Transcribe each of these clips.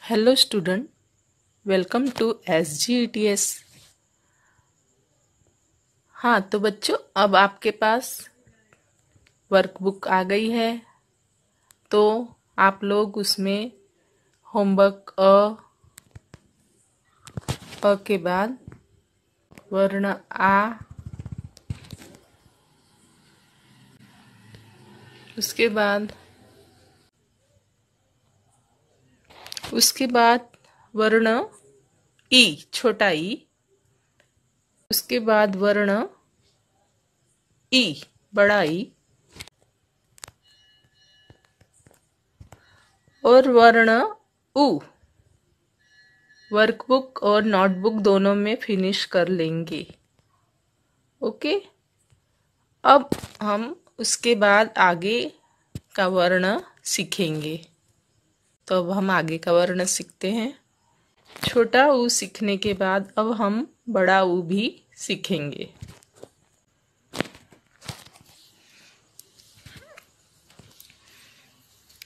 Hello student, welcome to SGETS। हाँ तो बच्चों, अब आपके पास वर्कबुक आ गई है, तो आप लोग उसमें होमवर्क अ के बाद वर्ण आ, उसके बाद वर्ण ई, छोटा ई, उसके बाद वर्ण ई, बड़ा ई, और वर्ण उ वर्कबुक और नोटबुक दोनों में फिनिश कर लेंगे। ओके, अब हम उसके बाद आगे का वर्ण सीखेंगे। तो अब हम आगे का वर्ण सीखते हैं। छोटा ऊ सीखने के बाद अब हम बड़ा ऊ भी सीखेंगे।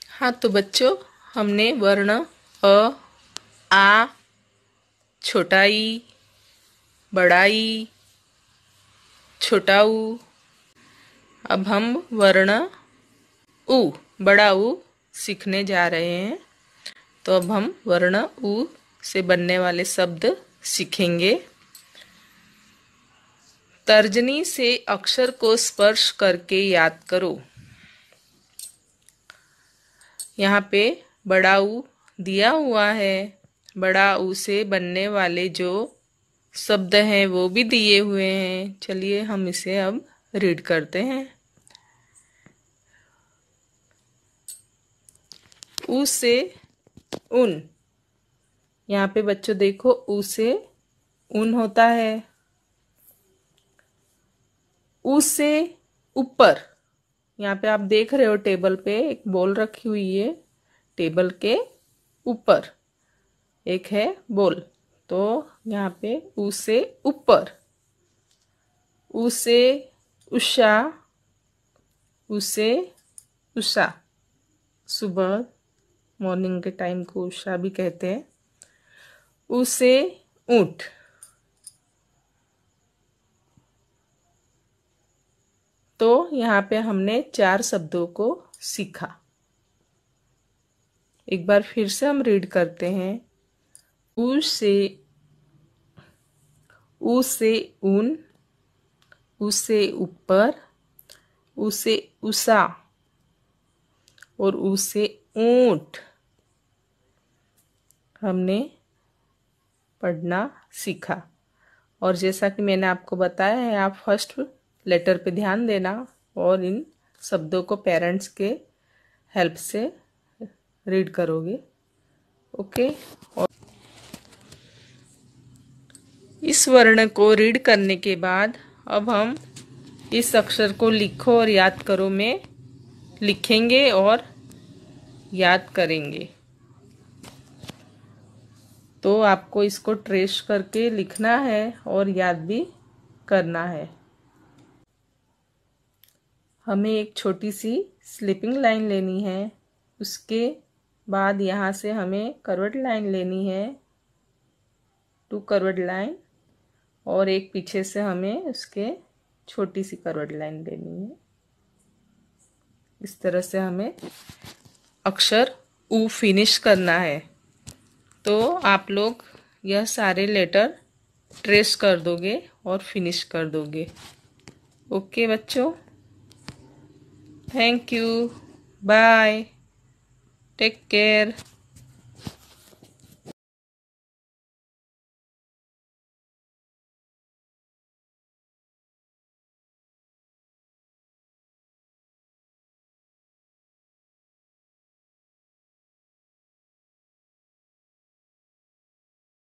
हाँ तो बच्चों, हमने वर्ण अ, आ, छोटा ई, बड़ा ई, छोटा ऊ। अब हम वर्ण उ, बड़ा ऊ सीखने जा रहे हैं। तो अब हम वर्ण उ से बनने वाले शब्द सीखेंगे। तर्जनी से अक्षर को स्पर्श करके याद करो। यहाँ पे बड़ा ऊ दिया हुआ है। बड़ा ऊ से बनने वाले जो शब्द हैं वो भी दिए हुए हैं। चलिए हम इसे अब रीड करते हैं। ऊ से उन, यहाँ पे बच्चों देखो ऊ से उन होता है। ऊ से ऊपर, यहाँ पे आप देख रहे हो टेबल पे एक बॉल रखी हुई है। टेबल के ऊपर एक है बॉल, तो यहाँ पे ऊ से ऊपर। ऊ से उषा, ऊ से उषा, सुबह मॉर्निंग के टाइम को उषा भी कहते हैं। ऊ से ऊंट, तो यहाँ पे हमने 4 शब्दों को सीखा। एक बार फिर से हम रीड करते हैं। ऊ से ऊन, ऊ से ऊपर, ऊ से उषा और ऊ से ऊंट हमने पढ़ना सीखा। और जैसा कि मैंने आपको बताया है, आप फर्स्ट लेटर पे ध्यान देना और इन शब्दों को पेरेंट्स के हेल्प से रीड करोगे। ओके, और इस वर्ण को रीड करने के बाद अब हम इस अक्षर को लिखो और याद करो में लिखेंगे और याद करेंगे। तो आपको इसको ट्रेस करके लिखना है और याद भी करना है। हमें एक छोटी सी स्लिपिंग लाइन लेनी है। उसके बाद यहाँ से हमें कर्व्ड लाइन लेनी है, 2 कर्व्ड लाइन, और एक पीछे से हमें उसके छोटी सी कर्व्ड लाइन लेनी है। इस तरह से हमें अक्षर ऊ फिनिश करना है। तो आप लोग यह सारे लेटर ट्रेस कर दोगे और फिनिश कर दोगे। ओके बच्चों, thank you, bye, take care.